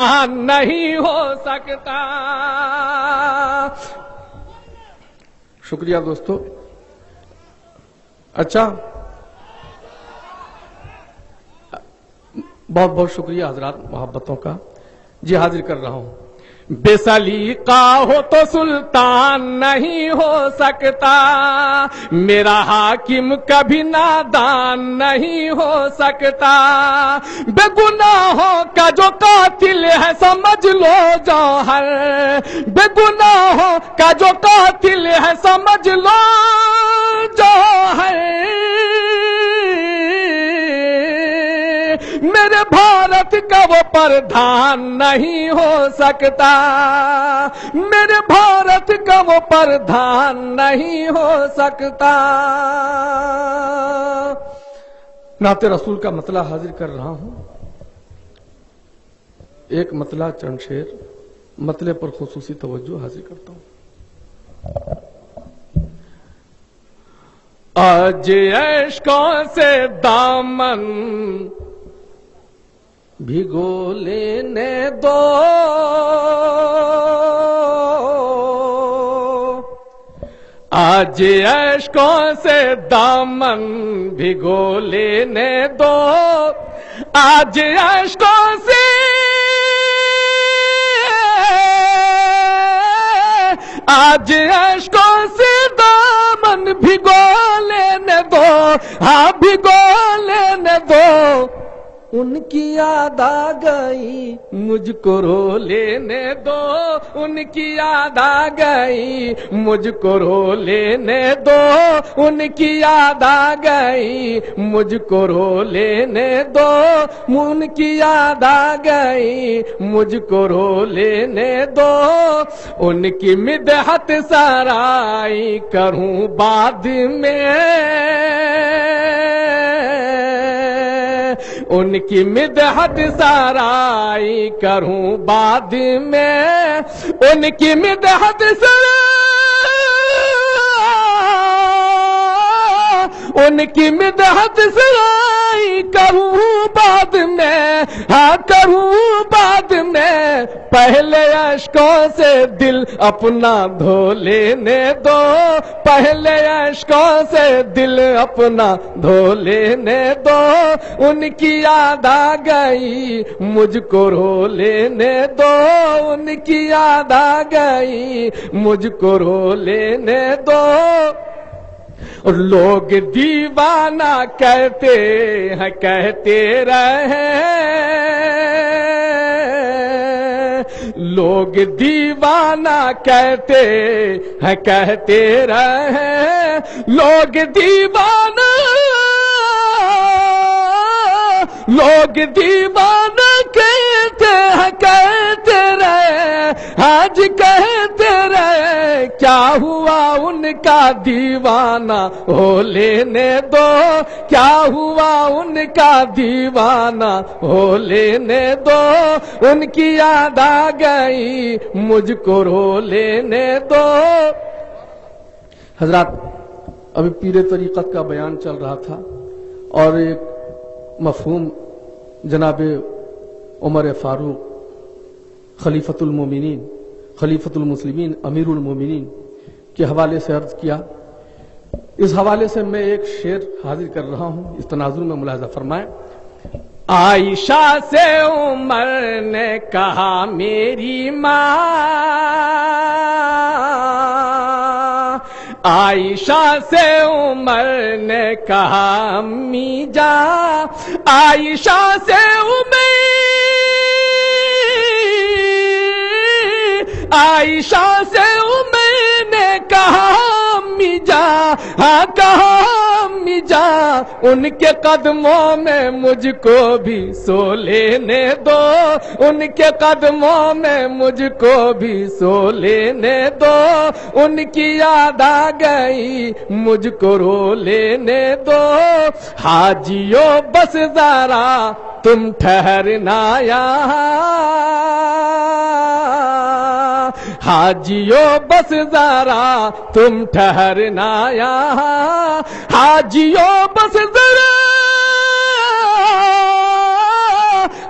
نہیں ہو سکتا. شکریہ دوستو. اچھا بہت بہت شکریہ حضرات محبتوں کا. جی حاضر کر رہا ہوں. بے سلیقہ ہو تو سلطان نہیں ہو سکتا, میرا حاکم کبھی نادان نہیں ہو سکتا. بے گناہوں کا جو قاتل ہے سمجھ لو جوہر, بے گناہوں کا جو قاتل ہے سمجھ لو جوہر. میرے بھارت کا وہ پردھان نہیں ہو سکتا, میرے بھارت کا وہ پردھان نہیں ہو سکتا. نعت رسول کا مطلع حاضر کر رہا ہوں. ایک مطلع چند شعر, مطلع پر خصوصی توجہ حاضر کرتا ہوں. آج عشقوں سے دامن بھگو لینے دو, آج عشقوں سے دامن بھگو لینے دو, آج عشقوں سے, آج عشقوں سے دامن بھگو لینے دو, ہاں بھگو لینے دو. ان کی یاد آ گئی مجھ کو رو لینے دو, ان کی یاد آ گئی مجھ کو رو لینے دو, ان کی یاد آ گئی مجھ کو رو لینے دو, ان کی یاد آ گئی مجھ کو رو لینے دو. ان کی مدحت سرائی کروں بعد میں, ان کی مدحت سرائی کروں بعد میں, ان کی مدحت سرائی, ان کی مدحت سرائی کروں بعد میں, ہاں کروں بعد میں. پہلے اشکوں سے دل اپنا دھو لینے دو, پہلے اشکوں سے دل اپنا دھو لینے دو. ان کی یاد آ گئی مجھ کو رو لینے دو, ان کی یاد آ گئی مجھ کو رو لینے دو. اور لوگ دیوانہ کہتے ہیں کہتے رہے, لوگ دیوانہ کہتے ہیں کہتے رہے, لوگ دیوانہ, لوگ دیوانہ کہتے ہیں کہتے رہے, آج کہتے رہے. کیا ہوا ان کا دیوانہ ہو لینے دو, کیا ہوا ان کا دیوانہ ہو لینے دو. ان کی یاد آ گئی مجھ کو رو لینے دو. حضرات ابھی پیر طریقت کا بیان چل رہا تھا اور ایک مفہوم جناب عمر فاروق خلیفۃ المومنین, خلیفۃ المسلمین, امیر المومنین کے حوالے سے عرض کیا. اس حوالے سے میں ایک شعر حاضر کر رہا ہوں, اس تناظر میں ملاحظہ فرمائیں. عائشہ سے عمر نے کہا میری ماں, عائشہ سے عمر نے کہا امی جان, عائشہ سے عمر, عائشہ سے عمر نے کہا امی جان, ہاں کہا امی جان. ان کے قدموں میں مجھ کو بھی سو لینے دو, ان کے قدموں میں مجھ کو بھی سو لینے دو. ان کی یاد آ گئی مجھ کو رو لینے دو. حاجیو بس ذرا تم ٹھہرنا یہاں, حاجیو بس ذرا تم ٹھہرنا یہاں, حاجیو بس ذرا,